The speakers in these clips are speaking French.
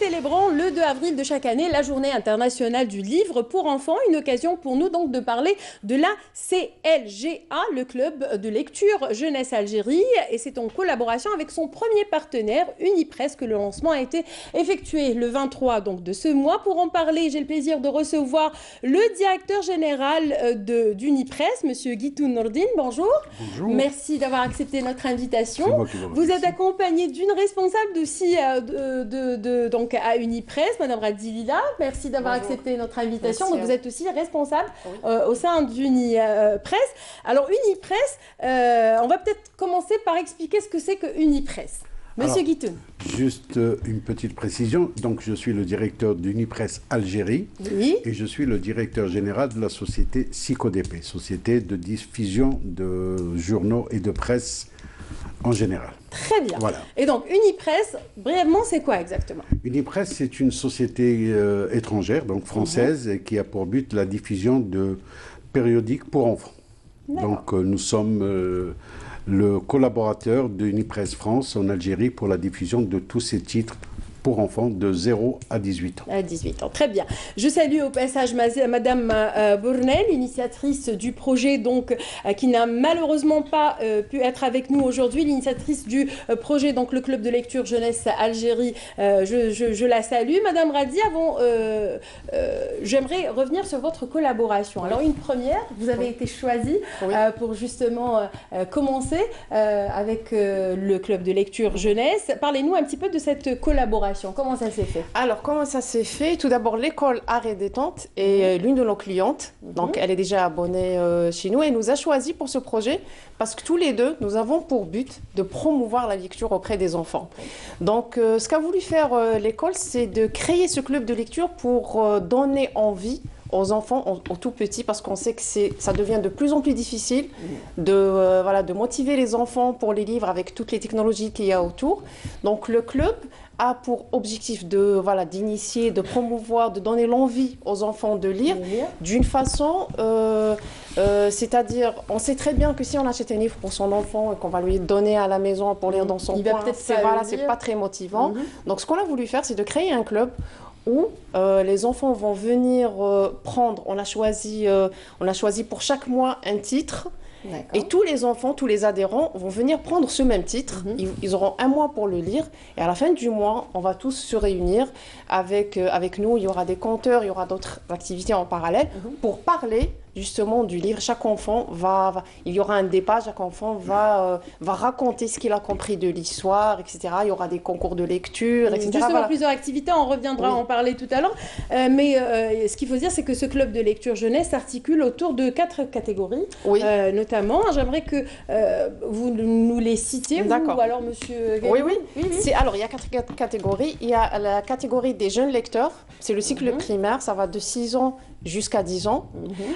célébrons le 2 avril de chaque année la journée internationale du livre pour enfants. Une occasion pour nous donc de parler de la CLGA, le club de lecture Jeunesse Algérie. Et c'est en collaboration avec son premier partenaire, Unipresse, que le lancement a été effectué le 23 donc, de ce mois. Pour en parler, j'ai le plaisir de recevoir le directeur général d'Unipresse, M. Guitoun Nordine. Bonjour. Bonjour. Merci d'avoir accepté notre invitation. Vous êtes accompagné d'une responsable aussi donc à Unipresse, Mme Radzi-Lila. Merci d'avoir accepté notre invitation. Donc, vous êtes aussi responsable au sein d'Unipresse. Alors, Unipresse, on va peut-être commencer par expliquer ce que c'est que Unipresse. Monsieur Guitoun. Juste une petite précision. Donc, je suis le directeur d'Unipresse Algérie et je suis le directeur général de la société SICODP, société de diffusion de journaux et de presse en général. Très bien. Voilà. Et donc, Unipresse, brièvement, c'est quoi exactement? Unipresse, c'est une société étrangère, donc française, qui a pour but la diffusion de périodiques pour enfants. Donc, nous sommes le collaborateur d'Unipresse France en Algérie pour la diffusion de tous ces titres pour enfants de 0 à 18 ans. À 18 ans, très bien. Je salue au passage Madame Bournel, initiatrice du projet, donc, qui n'a malheureusement pas pu être avec nous aujourd'hui, l'initiatrice du projet, donc le club de lecture Jeunesse Algérie. Je la salue. Madame Radi, j'aimerais revenir sur votre collaboration. Alors, une première, vous avez été choisie pour justement commencer avec le club de lecture Jeunesse. Parlez-nous un petit peu de cette collaboration. Comment ça s'est fait? Alors, comment ça s'est fait? Tout d'abord, l'école Art et Détente est l'une de nos clientes. Donc, elle est déjà abonnée chez nous et nous a choisi pour ce projet parce que tous les deux, nous avons pour but de promouvoir la lecture auprès des enfants. Donc, ce qu'a voulu faire l'école, c'est de créer ce club de lecture pour donner envie aux enfants, aux tout petits, parce qu'on sait que ça devient de plus en plus difficile de motiver les enfants pour les livres avec toutes les technologies qu'il y a autour. Donc, le club a pour objectif d'initier, de promouvoir, de donner l'envie aux enfants de lire d'une façon, c'est-à-dire, on sait très bien que si on achète un livre pour son enfant et qu'on va lui donner à la maison pour lire dans son coin, c'est pas très motivant. Donc, ce qu'on a voulu faire, c'est de créer un club où les enfants vont venir prendre, on a choisi pour chaque mois un titre. Et tous les enfants, tous les adhérents vont venir prendre ce même titre. Ils auront un mois pour le lire. Et à la fin du mois, on va tous se réunir avec nous. Il y aura des conteurs, il y aura d'autres activités en parallèle pour parler justement du livre. Chaque enfant il y aura un débat, chaque enfant va raconter ce qu'il a compris de l'histoire, etc. Il y aura des concours de lecture, etc. Justement, plusieurs activités, on reviendra en parler tout à l'heure. Mais ce qu'il faut dire, c'est que ce club de lecture jeunesse s'articule autour de 4 catégories, notamment. J'aimerais que vous nous les citiez, vous, ou alors monsieur Gaillou. Oui. Alors, il y a 4 catégories. Il y a la catégorie des jeunes lecteurs. C'est le cycle primaire, ça va de 6 ans jusqu'à 10 ans.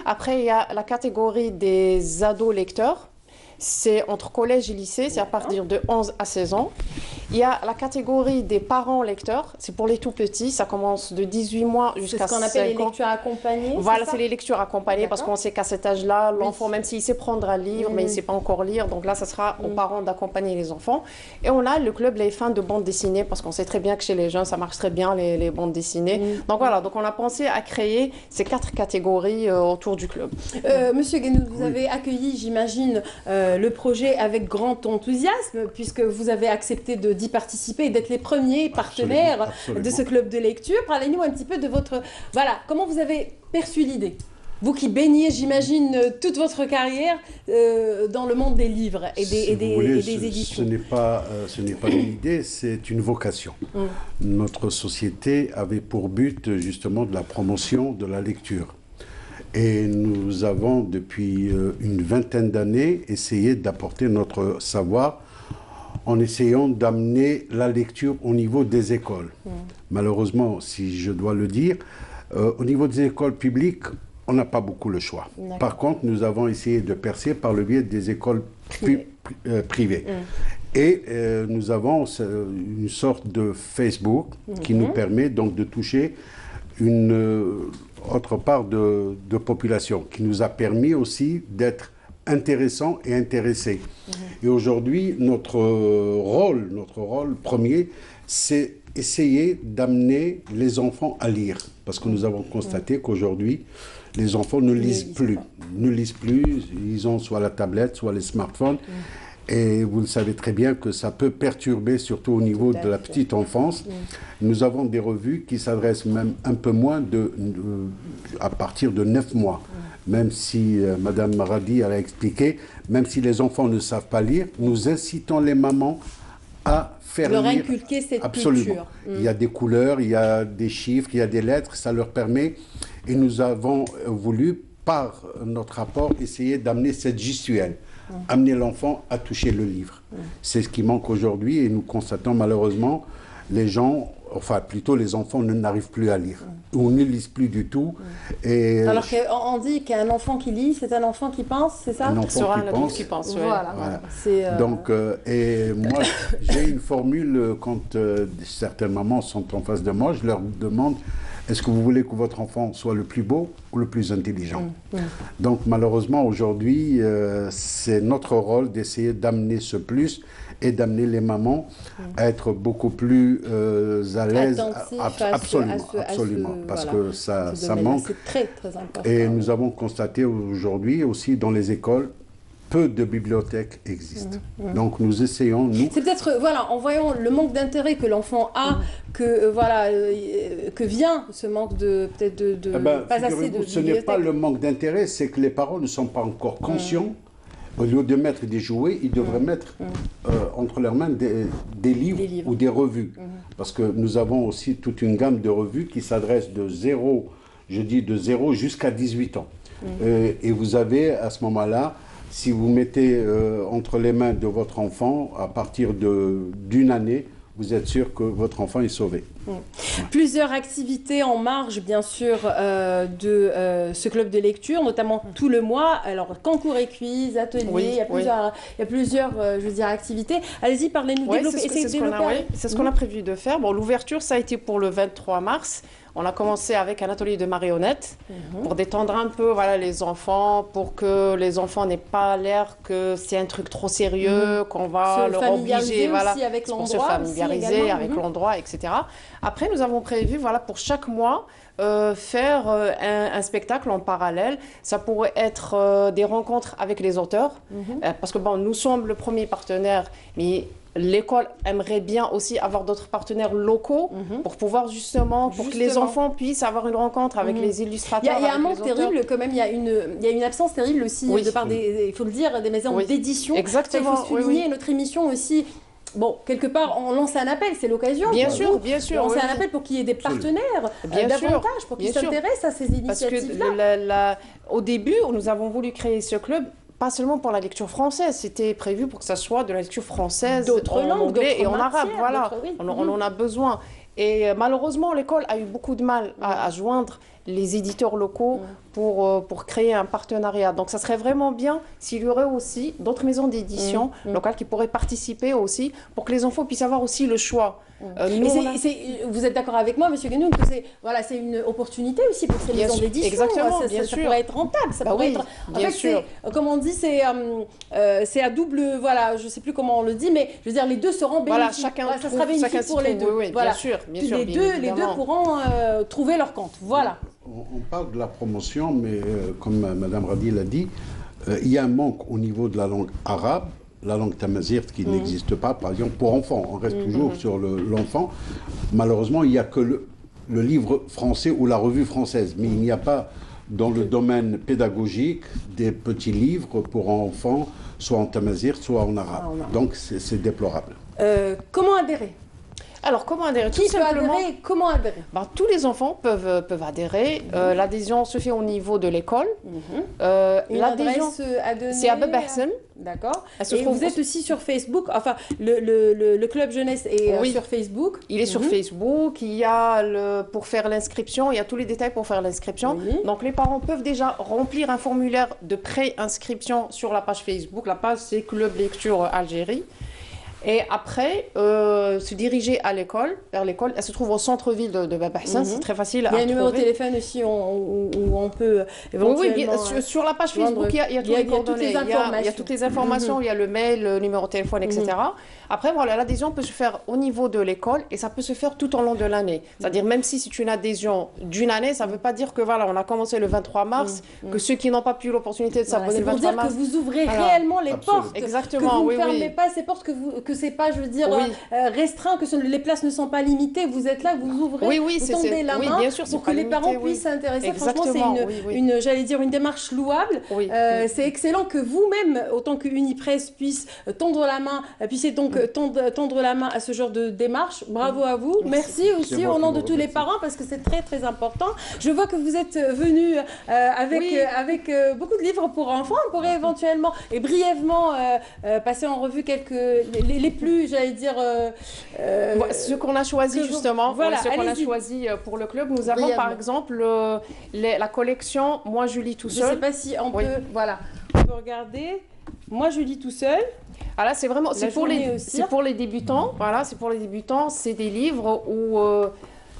Après, il y a la catégorie des ados lecteurs. C'est entre collège et lycée, c'est à partir de 11 à 16 ans. Il y a la catégorie des parents lecteurs, c'est pour les tout petits, ça commence de 18 mois jusqu'à 5 ans. C'est ce qu'on appelle les lectures accompagnées. Voilà, c'est les lectures accompagnées parce qu'on sait qu'à cet âge-là, l'enfant, même s'il sait prendre un livre, mais il ne sait pas encore lire, donc là, ça sera aux parents d'accompagner les enfants. Et on a le club Les Fans de bande dessinée parce qu'on sait très bien que chez les jeunes, ça marche très bien, les bandes dessinées. Donc voilà, donc on a pensé à créer ces 4 catégories autour du club. Monsieur Guénou, vous avez accueilli, j'imagine, le projet avec grand enthousiasme puisque vous avez accepté d'y participer et d'être les premiers partenaires de ce club de lecture. Parlez-nous un petit peu de votre... Voilà, comment vous avez perçu l'idée? Vous qui baignez, j'imagine, toute votre carrière dans le monde des livres et des éditions. Ce n'est pas une idée, c'est une vocation. Notre société avait pour but justement de la promotion de la lecture. Et nous avons, depuis une vingtaine d'années, essayé d'apporter notre savoir en essayant d'amener la lecture au niveau des écoles. Malheureusement, si je dois le dire, au niveau des écoles publiques, on n'a pas beaucoup le choix. Par contre, nous avons essayé de percer par le biais des écoles privées. Et nous avons une sorte de Facebook qui nous permet donc de toucher une autre part de population, qui nous a permis aussi d'être intéressants et intéressés. Et aujourd'hui, notre rôle premier, c'est essayer d'amener les enfants à lire. Parce que nous avons constaté qu'aujourd'hui, les enfants ne lisent plus. Ne lisent plus, ils ont soit la tablette, soit les smartphones. Et vous le savez très bien que ça peut perturber, surtout au niveau de la petite enfance. Nous avons des revues qui s'adressent même un peu moins à partir de 9 mois. Même si Madame Maradi a expliqué, même si les enfants ne savent pas lire, nous incitons les mamans à faire leur lire. Inculquer cette culture. Il y a des couleurs, il y a des chiffres, il y a des lettres, ça leur permet. Et nous avons voulu, par notre rapport, essayer d'amener cette gestuelle, amener l'enfant à toucher le livre. C'est ce qui manque aujourd'hui et nous constatons malheureusement les gens, enfin plutôt les enfants n'arrivent plus à lire ou ne lisent plus du tout. Et alors qu'on dit qu'un enfant qui lit, c'est un enfant qui pense, c'est ça? Un enfant qui pense. Voilà. Donc, et moi, j'ai une formule quand certaines mamans sont en face de moi, je leur demande: est-ce que vous voulez que votre enfant soit le plus beau ou le plus intelligent? Donc malheureusement aujourd'hui, c'est notre rôle d'essayer d'amener ce plus et d'amener les mamans à être beaucoup plus à l'aise. Absolument, parce que ça manque. C'est très, très important. Et nous avons constaté aujourd'hui aussi dans les écoles, peu de bibliothèques existent. Donc nous essayons, nous... C'est peut-être, voilà, en voyant le manque d'intérêt que l'enfant a, que vient ce manque de, peut-être pas assez de ce n'est pas le manque d'intérêt, c'est que les parents ne sont pas encore conscients. Au lieu de mettre des jouets, ils devraient mettre entre leurs mains des livres ou des revues. Parce que nous avons aussi toute une gamme de revues qui s'adressent de 0 jusqu'à 18 ans. Et vous avez à ce moment-là, si vous mettez entre les mains de votre enfant, à partir d'une année, vous êtes sûr que votre enfant est sauvé. Plusieurs activités en marge, bien sûr, de ce club de lecture, notamment tout le mois. Alors, concours et quiz, ateliers, il y a plusieurs je veux dire, activités. Allez-y, parlez-nous, développez. C'est ce qu'on a prévu de faire. Bon, l'ouverture, ça a été pour le 23 mars. On a commencé avec un atelier de marionnettes pour détendre un peu les enfants, pour que les enfants n'aient pas l'air que c'est un truc trop sérieux, qu'on va leur obliger pour se familiariser avec l'endroit, etc. Après, nous avons prévu pour chaque mois faire un spectacle en parallèle. Ça pourrait être des rencontres avec les auteurs, parce que nous sommes le premier partenaire, mais l'école aimerait bien aussi avoir d'autres partenaires locaux pour pouvoir justement que les enfants puissent avoir une rencontre avec les illustrateurs. Il y a un manque terrible quand même, il y a une absence terrible aussi de part il faut le dire, des maisons d'édition. Exactement. Ça, il faut souligner notre émission aussi. Bon, quelque part, on lance un appel, c'est l'occasion. Bien sûr. On lance un appel pour qu'il y ait des partenaires davantage, pour qu'ils s'intéressent à ces initiatives-là. Parce que au début, nous avons voulu créer ce club pas seulement pour la lecture française, c'était prévu pour que ça soit de la lecture française, en anglais et en arabe. Voilà, on en a besoin. Et malheureusement, l'école a eu beaucoup de mal à joindre les éditeurs locaux pour créer un partenariat. Donc, ça serait vraiment bien s'il y aurait aussi d'autres maisons d'édition locales qui pourraient participer aussi pour que les enfants puissent avoir aussi le choix. Vous êtes d'accord avec moi, Monsieur Guenoun, que c'est une opportunité aussi pour ces maisons d'édition. Exactement, ça pourrait être rentable. Ça pourrait être, bien sûr. Comme on dit, c'est à double, je ne sais plus comment on le dit, mais je veux dire, les deux seront bénéfiques. Ça sera bénéfique pour les deux. Oui, bien sûr. Les deux pourront trouver leur compte. Voilà. On parle de la promotion, mais comme Mme Radi l'a dit, il y a un manque au niveau de la langue arabe, la langue tamazight qui n'existe pas, par exemple, pour enfants. On reste toujours sur l'enfant. Malheureusement, il n'y a que le livre français ou la revue française, mais il n'y a pas dans le domaine pédagogique des petits livres pour enfants, soit en tamazight, soit en arabe. Donc, c'est déplorable. Comment adhérer ? Alors, comment adhérer? Qui peut adhérer? Comment adhérer? Tous les enfants peuvent adhérer. L'adhésion se fait au niveau de l'école. L'adhésion, c'est à Bebersen. D'accord. Et vous êtes aussi sur Facebook. Enfin, le club jeunesse est sur Facebook. Il est sur Facebook. Il y a pour faire l'inscription. Il y a tous les détails pour faire l'inscription. Donc, les parents peuvent déjà remplir un formulaire de pré-inscription sur la page Facebook. La page, c'est Club Lecture Algérie. Et après, se diriger à l'école, vers l'école. Elle se trouve au centre-ville de Bab Hassan, c'est très facile à trouver. Il y a un numéro de téléphone aussi où on peut éventuellement... Oui, sur la page Facebook, il y a toutes les coordonnées. Il y a toutes les informations, il y a le mail, le numéro de téléphone, etc. Après, voilà, l'adhésion peut se faire au niveau de l'école et ça peut se faire tout au long de l'année. C'est-à-dire, même si c'est une adhésion d'une année, ça ne veut pas dire que, voilà, on a commencé le 23 mars, que ceux qui n'ont pas pu l'opportunité de s'abonner le 23 mars... C'est pour dire que vous ouvrez réellement les portes. Exactement, que vous ne fermez pas ces portes, que c'est pas, je veux dire, restreint, que les places ne sont pas limitées. Vous êtes là, vous ouvrez, vous tendez la main bien sûr, pour que les parents puissent s'intéresser. Franchement, c'est j'allais dire, une démarche louable. C'est excellent que vous-même, autant que Unipresse, puisse tendre la main, puissiez donc tendre la main à ce genre de démarche. Bravo à vous. Merci aussi au nom de tous les parents parce que c'est très très important. Je vois que vous êtes venus avec beaucoup de livres pour enfants. On pourrait éventuellement et brièvement passer en revue les plus, j'allais dire... ce qu'on a choisi justement, ce qu'on a choisi pour le club. Nous avons par exemple la collection Moi je lis tout seul. Je ne sais pas si on peut... Voilà, on peut regarder. Moi je lis tout seul. Alors c'est vraiment pour les débutants. Voilà, c'est pour les débutants. C'est des livres où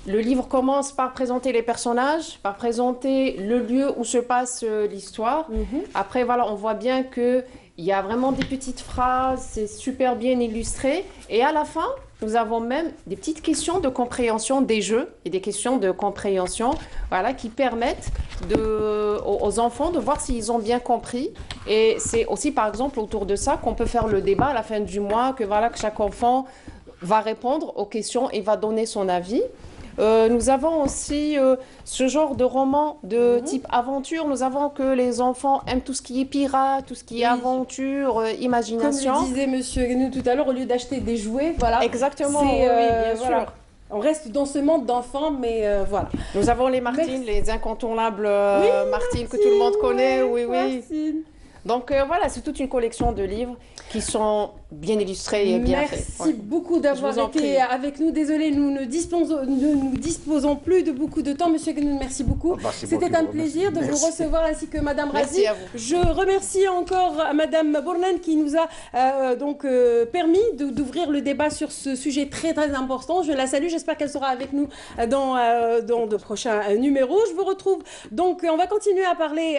le livre commence par présenter les personnages, par présenter le lieu où se passe l'histoire. Après voilà, on voit bien que il y a vraiment des petites phrases, c'est super bien illustré. Et à la fin, nous avons même des petites questions de compréhension des jeux et des questions de compréhension, voilà, qui permettent aux enfants de voir s'ils ont bien compris. Et c'est aussi, par exemple, autour de ça qu'on peut faire le débat à la fin du mois, que chaque enfant va répondre aux questions et va donner son avis. Nous avons aussi ce genre de roman de type aventure. Nous avons que les enfants aiment tout ce qui est pirate, tout ce qui est aventure, imagination. Comme le disait Monsieur Guénou tout à l'heure, au lieu d'acheter des jouets, voilà. Exactement, bien sûr. On reste dans ce monde d'enfants, mais voilà. Nous avons les Martines, les incontournables Martines que tout le monde connaît. Martine. Donc voilà, c'est toute une collection de livres qui sont bien illustrés et bien faits. Merci beaucoup d'avoir été avec nous. Désolée, nous ne disposons plus de beaucoup de temps. Monsieur Guénoun, merci beaucoup. C'était un plaisir de vous recevoir ainsi que Madame Razi. Merci à vous. Je remercie encore Madame Bournan qui nous a permis d'ouvrir le débat sur ce sujet très très important. Je la salue. J'espère qu'elle sera avec nous dans de prochains numéros. Je vous retrouve donc, on va continuer à parler